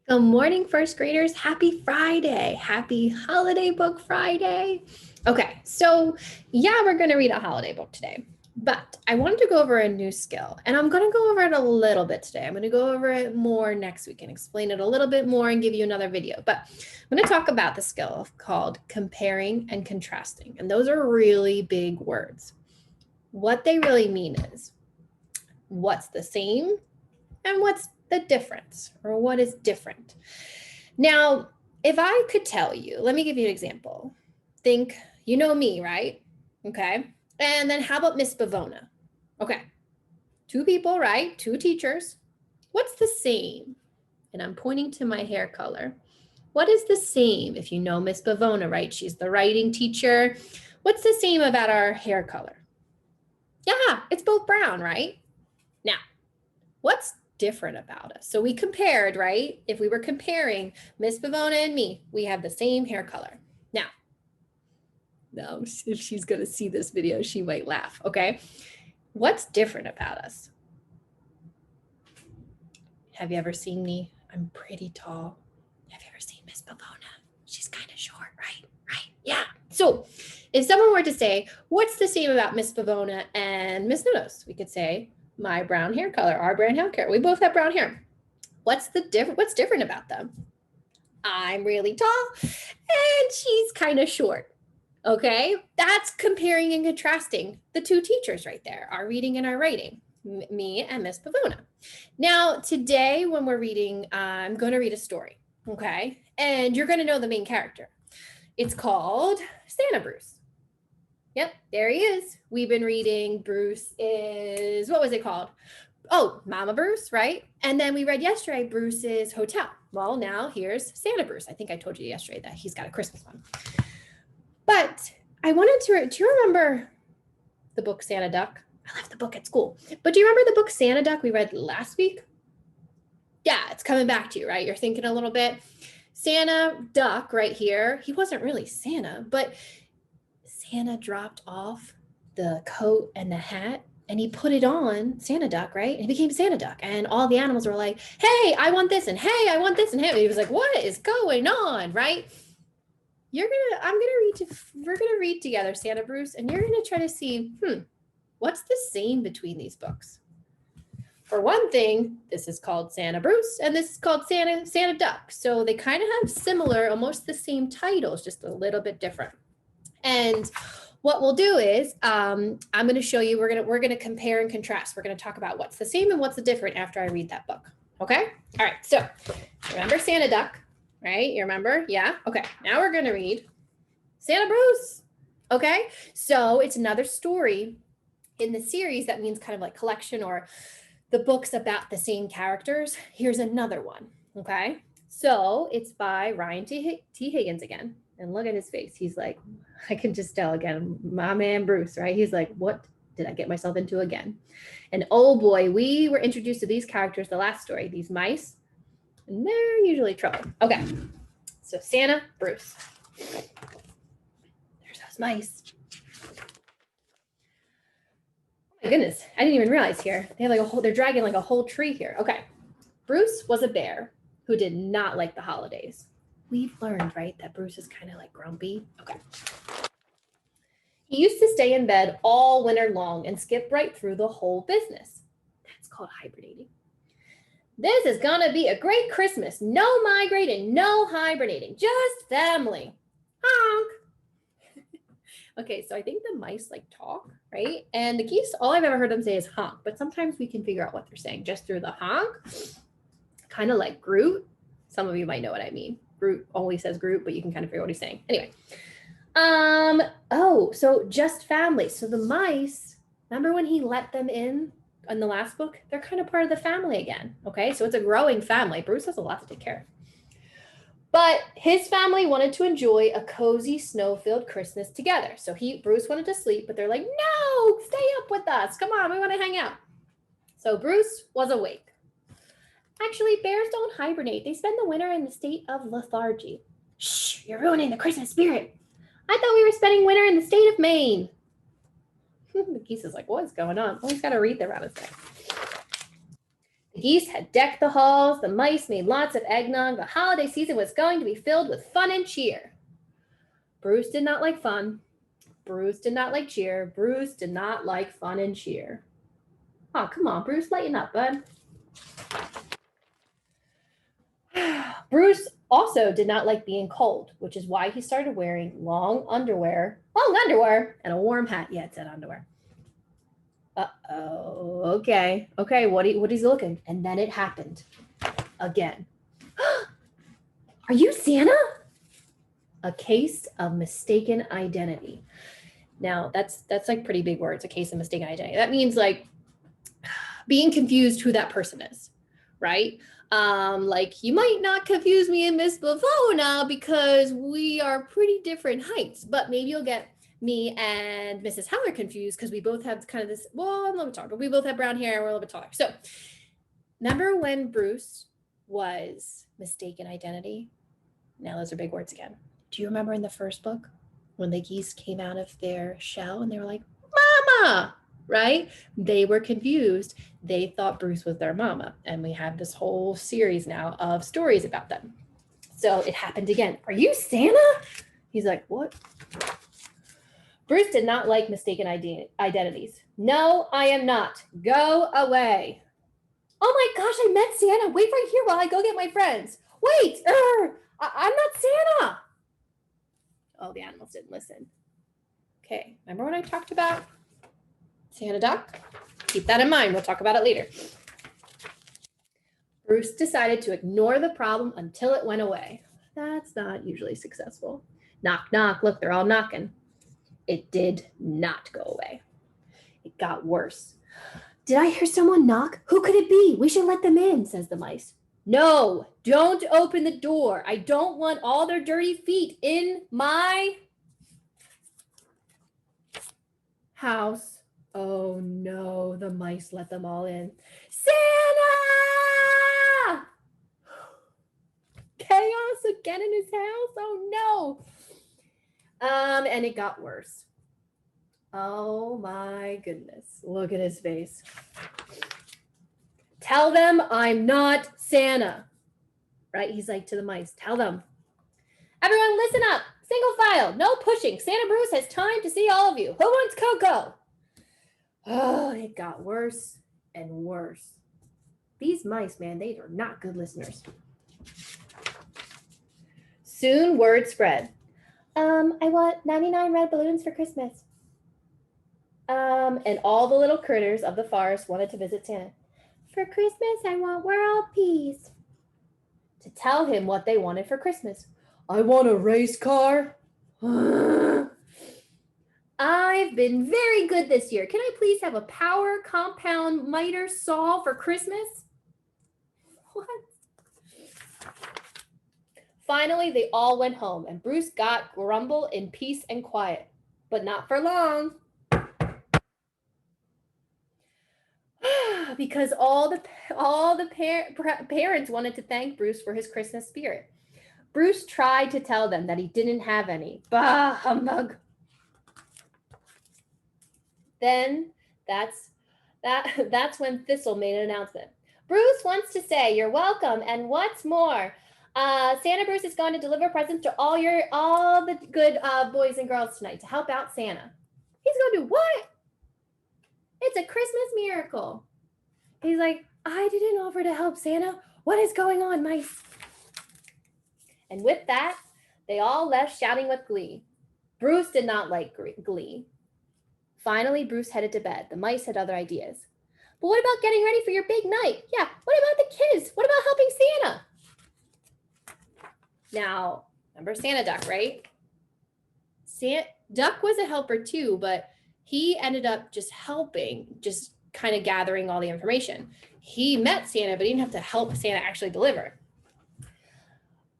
Good morning, first graders. Happy Friday. Happy Holiday Book Friday. Okay, so yeah, we're going to read a holiday book today, but I wanted to go over a new skill, and I'm going to go over it a little bit today. I'm going to go over it more next week and explain it a little bit more and give you another video. But I'm going to talk about the skill called comparing and contrasting, and those are really big words. What they really mean is what's the same and what's the difference, or what is different. Now, if I could tell you, let me give you an example. Think, you know me, right? Okay. And then how about Miss Bavona? Okay. Two people, right? Two teachers. What's the same? And I'm pointing to my hair color. What is the same if you know Miss Bavona, right? She's the writing teacher. What's the same about our hair color? Yeah, it's both brown, right? Now, what's different about us? So we compared, right? If we were comparing Miss Bavona and me, we have the same hair color. Now, if she's going to see this video, she might laugh, okay? What's different about us? Have you ever seen me? I'm pretty tall. Have you ever seen Miss Bavona? She's kind of short, right? Right, yeah. So if someone were to say, what's the same about Miss Bavona and Miss Nunos? We could say, my brown hair color, our brown hair color. We both have brown hair. What's different about them? I'm really tall and she's kind of short. Okay, that's comparing and contrasting the two teachers right there, our reading and our writing, me and Miss Pavona. Now, today when we're reading, I'm going to read a story, okay? And you're going to know the main character. It's called Santa Bruce. Yep, there he is. We've been reading Bruce is, what was it called? Oh, Mama Bruce, right? And then we read yesterday Bruce's Hotel. Well, now here's Santa Bruce. I think I told you yesterday that he's got a Christmas one. But I wanted to, do you remember the book Santa Duck? I left the book at school. But do you remember the book Santa Duck we read last week? Yeah, it's coming back to you, right? You're thinking a little bit. Santa Duck right here, he wasn't really Santa, but Santa dropped off the coat and the hat and he put it on Santa Duck, right? And he became Santa Duck. And all the animals were like, hey, I want this. And hey, I want this. And hey, and he was like, what is going on, right? We're gonna read together, Santa Bruce, and you're gonna try to see, what's the same between these books? For one thing, this is called Santa Bruce, and this is called Santa Duck. So they kind of have similar, almost the same titles, just a little bit different. And what we'll do is, I'm gonna show you, we're gonna compare and contrast. We're gonna talk about what's the same and what's the different after I read that book. Okay? All right, so remember Santa Duck, right? You remember? Yeah? Okay, now we're gonna read Santa Bruce. Okay, so it's another story in the series that means kind of like collection or the books about the same characters. Here's another one. Okay, so it's by Ryan T. Higgins again. And look at his face. He's like, I can just tell again, my man Bruce, right? He's like, what did I get myself into again? And oh boy, we were introduced to these characters the last story, these mice, and they're usually trouble. Okay, so Santa Bruce. There's those mice. Oh my goodness, I didn't even realize here. They have like a whole, they're dragging like a whole tree here. Okay, Bruce was a bear who did not like the holidays. We've learned, right, that Bruce is kind of like grumpy. Okay. He used to stay in bed all winter long and skip right through the whole business. That's called hibernating. This is gonna be a great Christmas. No migrating, no hibernating, just family. Honk. Okay, so I think the mice like talk, right? And the geese, all I've ever heard them say is honk, but sometimes we can figure out what they're saying just through the honk. Kind of like Groot. Some of you might know what I mean. Groot always says Groot, but you can kind of figure what he's saying. Anyway. Oh, so just family. So the mice, remember when he let them in the last book? They're kind of part of the family again. Okay, so it's a growing family. Bruce has a lot to take care of. But his family wanted to enjoy a cozy snow-filled Christmas together. So Bruce wanted to sleep, but they're like, no, stay up with us. Come on, we want to hang out. So Bruce was awake. Actually, bears don't hibernate. They spend the winter in the state of lethargy. Shh, you're ruining the Christmas spirit. I thought we were spending winter in the state of Maine. The geese is like, what is going on? Oh, he's got a wreath around his neck. The geese had decked the halls. The mice made lots of eggnog. The holiday season was going to be filled with fun and cheer. Bruce did not like fun. Bruce did not like cheer. Bruce did not like fun and cheer. Oh, come on, Bruce, lighten up, bud. Bruce also did not like being cold, which is why he started wearing long underwear, and a warm hat. Yeah, it said underwear. Uh-oh, okay, what is he looking? And then it happened again. Are you Santa? A case of mistaken identity. Now, that's like pretty big words, a case of mistaken identity. That means like being confused who that person is, right? Like you might not confuse me and Miss Bavona because we are pretty different heights, but maybe you'll get me and Mrs. Heller confused because we both have kind of this, well, I'm a little bit taller, but we both have brown hair and we're a little bit taller. So remember when Bruce was mistaken identity? Now those are big words again. Do you remember in the first book when the geese came out of their shell and they were like, Mama, right? They were confused. They thought Bruce was their mama. And we have this whole series now of stories about them. So it happened again. Are you Santa? He's like, what? Bruce did not like mistaken identities. No, I am not. Go away. Oh my gosh, I met Santa. Wait right here while I go get my friends. Wait, I'm not Santa. Oh, the animals didn't listen. Okay, remember when I talked about Santa Duck? Keep that in mind. We'll talk about it later. Bruce decided to ignore the problem until it went away. That's not usually successful. Knock, knock. Look, they're all knocking. It did not go away. It got worse. Did I hear someone knock? Who could it be? We should let them in, says the mice. No, don't open the door. I don't want all their dirty feet in my house. Oh no, the mice let them all in. Santa! Chaos again in his house? Oh no. And it got worse. Oh my goodness. Look at his face. Tell them I'm not Santa. Right? He's like to the mice, tell them. Everyone listen up. Single file. No pushing. Santa Bruce has time to see all of you. Who wants cocoa? Oh, it got worse and worse. These mice, man, they are not good listeners. Soon word spread. I want 99 red balloons for Christmas. And all the little critters of the forest wanted to visit Santa. For Christmas, I want world peace. To tell him what they wanted for Christmas. I want a race car. I've been very good this year. Can I please have a power compound miter saw for Christmas? What? Finally, they all went home, and Bruce got grumble in peace and quiet, but not for long. Because all the parents wanted to thank Bruce for his Christmas spirit. Bruce tried to tell them that he didn't have any. Bah, humbug. Then that's when Thistle made an announcement. Bruce wants to say you're welcome, and what's more, Santa Bruce is going to deliver presents to all the good boys and girls tonight to help out Santa. He's going to do what? It's a Christmas miracle. He's like, I didn't offer to help Santa. What is going on, mice? And with that, they all left shouting with glee. Bruce did not like glee. Finally, Bruce headed to bed. The mice had other ideas. But what about getting ready for your big night? Yeah, what about the kids? What about helping Santa? Now, remember Santa Duck, right? Duck was a helper too, but he ended up just helping, just kind of gathering all the information. He met Santa, but he didn't have to help Santa actually deliver.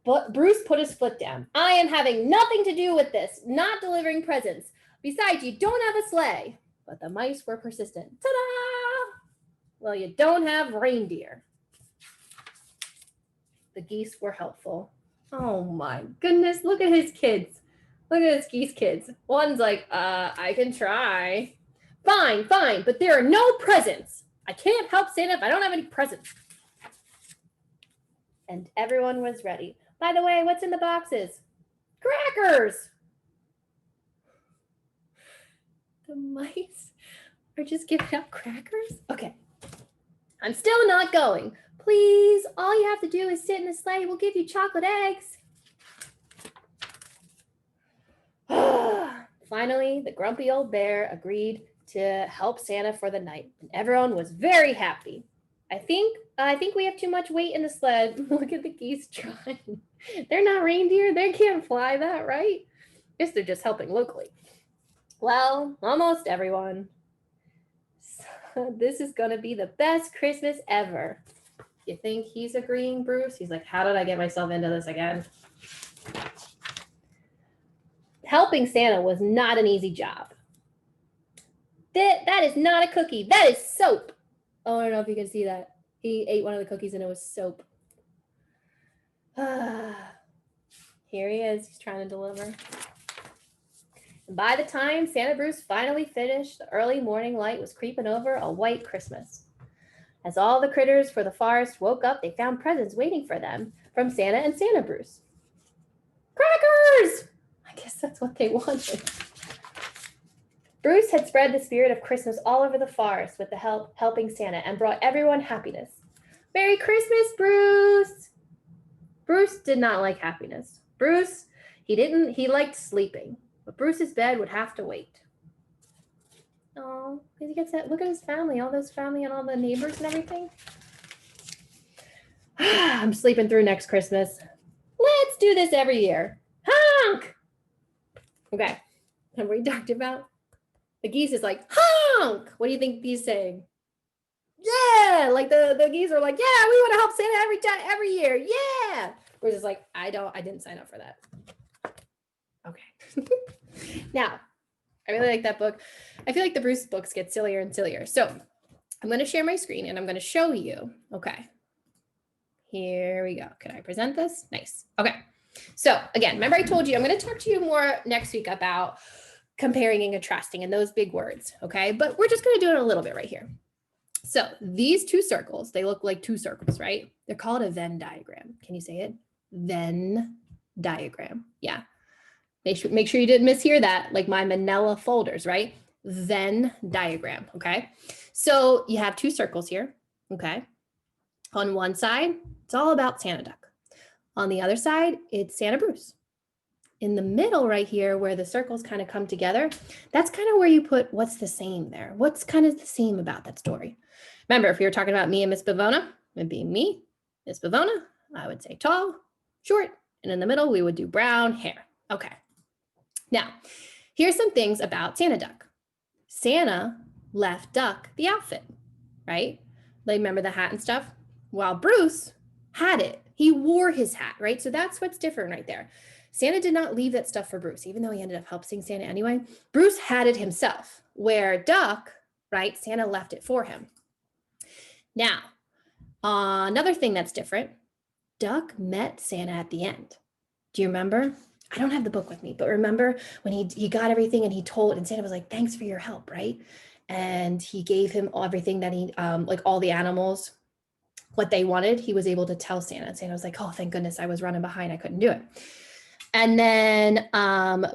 But Bruce put his foot down. I am having nothing to do with this, not delivering presents. Besides, you don't have a sleigh. But the mice were persistent. Ta-da! Well, you don't have reindeer. The geese were helpful. Oh my goodness, look at his kids. Look at his geese kids. One's like, I can try. Fine, but there are no presents. I can't help Santa if I don't have any presents. and everyone was ready. By the way, what's in the boxes? Crackers! The mice are just giving out crackers? Okay. I'm still not going. Please, all you have to do is sit in the sleigh. We'll give you chocolate eggs. Finally, the grumpy old bear agreed to help Santa for the night, and everyone was very happy. I think we have too much weight in the sled. Look at the geese trying. They're not reindeer. They can't fly that, right? Guess they're just helping locally. Well, almost everyone. So this is gonna be the best Christmas ever. You think he's agreeing, Bruce? He's like, how did I get myself into this again? Helping Santa was not an easy job. That is not a cookie. That is soap. Oh, I don't know if you can see that. He ate one of the cookies and it was soap. Here he is. He's trying to deliver. And by the time Santa Bruce finally finished, the early morning light was creeping over a white Christmas. As all the critters for the forest woke up, they found presents waiting for them from Santa and Santa Bruce. Crackers! I guess that's what they wanted. Bruce had spread the spirit of Christmas all over the forest with the helping Santa and brought everyone happiness. Merry Christmas, Bruce! Bruce did not like happiness. He liked sleeping, but Bruce's bed would have to wait. Oh, he gets that. Look at his family, all those family and all the neighbors and everything. I'm sleeping through next Christmas. Let's do this every year. Honk! Okay, have we talked about? The geese is like, honk! What do you think he's saying? Yeah, like the geese are like, yeah, we want to help Santa every year. Yeah. We're just like, I didn't sign up for that. Okay. Now, I really like that book. I feel like the Bruce books get sillier and sillier. So I'm going to share my screen and I'm going to show you. Okay. Here we go. Can I present this? Nice. Okay. So again, remember I told you I'm going to talk to you more next week about comparing and contrasting and those big words. Okay. But we're just going to do it a little bit right here. So these two circles, they look like two circles, right? They're called a Venn diagram. Can you say it? Venn diagram. Yeah. Make sure you didn't mishear that, like my manila folders, right? Venn diagram, okay? So you have two circles here, okay? On one side, it's all about Santa Duck. On the other side, it's Santa Bruce. In the middle right here, where the circles kind of come together, that's kind of where you put what's the same there. What's kind of the same about that story? Remember, if we were talking about me and Miss Bavona, it'd be me, Miss Bavona, I would say tall, short, and in the middle, we would do brown hair. Okay. Now, here's some things about Santa Duck. Santa left Duck the outfit, right? Like, remember the hat and stuff? While Bruce had it. He wore his hat, right? So that's what's different right there. Santa did not leave that stuff for Bruce, even though he ended up helping Santa anyway. Bruce had it himself, where Duck, right, Santa left it for him. Now, another thing that's different, Duck met Santa at the end. Do you remember? I don't have the book with me, but remember when he got everything and he told, and Santa was like, thanks for your help, right? And he gave him everything that he, like all the animals, what they wanted, he was able to tell Santa. And Santa was like, oh, thank goodness I was running behind. I couldn't do it. And then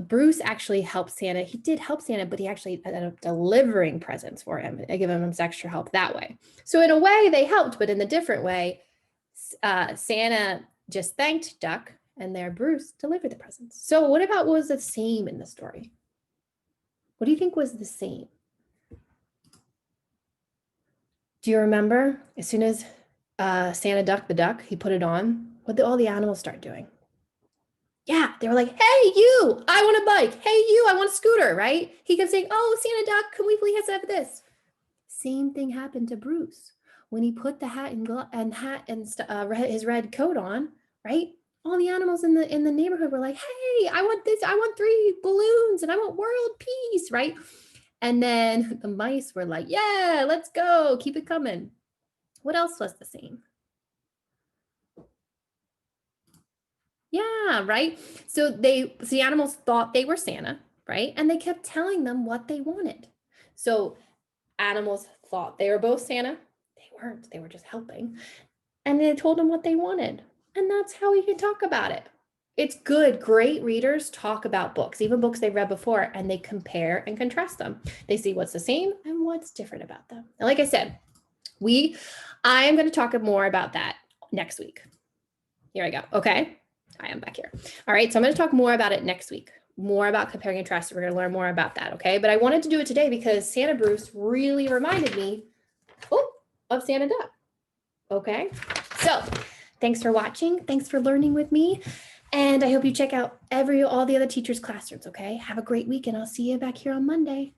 Bruce actually helped Santa. He did help Santa, but he actually ended up delivering presents for him. I give him some extra help that way. So in a way they helped, but in a different way, Santa just thanked Duck and there Bruce delivered the presents. So what was the same in the story? What do you think was the same? Do you remember as soon as Santa ducked the duck, he put it on, what did all the animals start doing? Yeah, they were like, hey, you, I want a bike. Hey, you, I want a scooter, right? He kept saying, oh, Santa Duck, can we please have this? Same thing happened to Bruce. When he put the hat and his red coat on, right? All the animals in the neighborhood were like, hey, I want this. I want 3 balloons and I want world peace, right? And then the mice were like, yeah, let's go. Keep it coming. What else was the same? Yeah, right. So the animals thought they were Santa, right? And they kept telling them what they wanted. So animals thought they were both Santa. They weren't. They were just helping. And they told them what they wanted. And that's how we can talk about it. It's good. Great readers talk about books, even books they've read before, and they compare and contrast them. They see what's the same and what's different about them. And like I said, I am going to talk more about that next week. Here I go. Okay. I am back here. All right. So I'm going to talk more about it next week, more about comparing and contrasting. We're going to learn more about that. Okay. But I wanted to do it today because Santa Bruce really reminded me of Santa Duck. Okay. So thanks for watching. Thanks for learning with me. And I hope you check out all the other teachers' classrooms. Okay. Have a great week and I'll see you back here on Monday.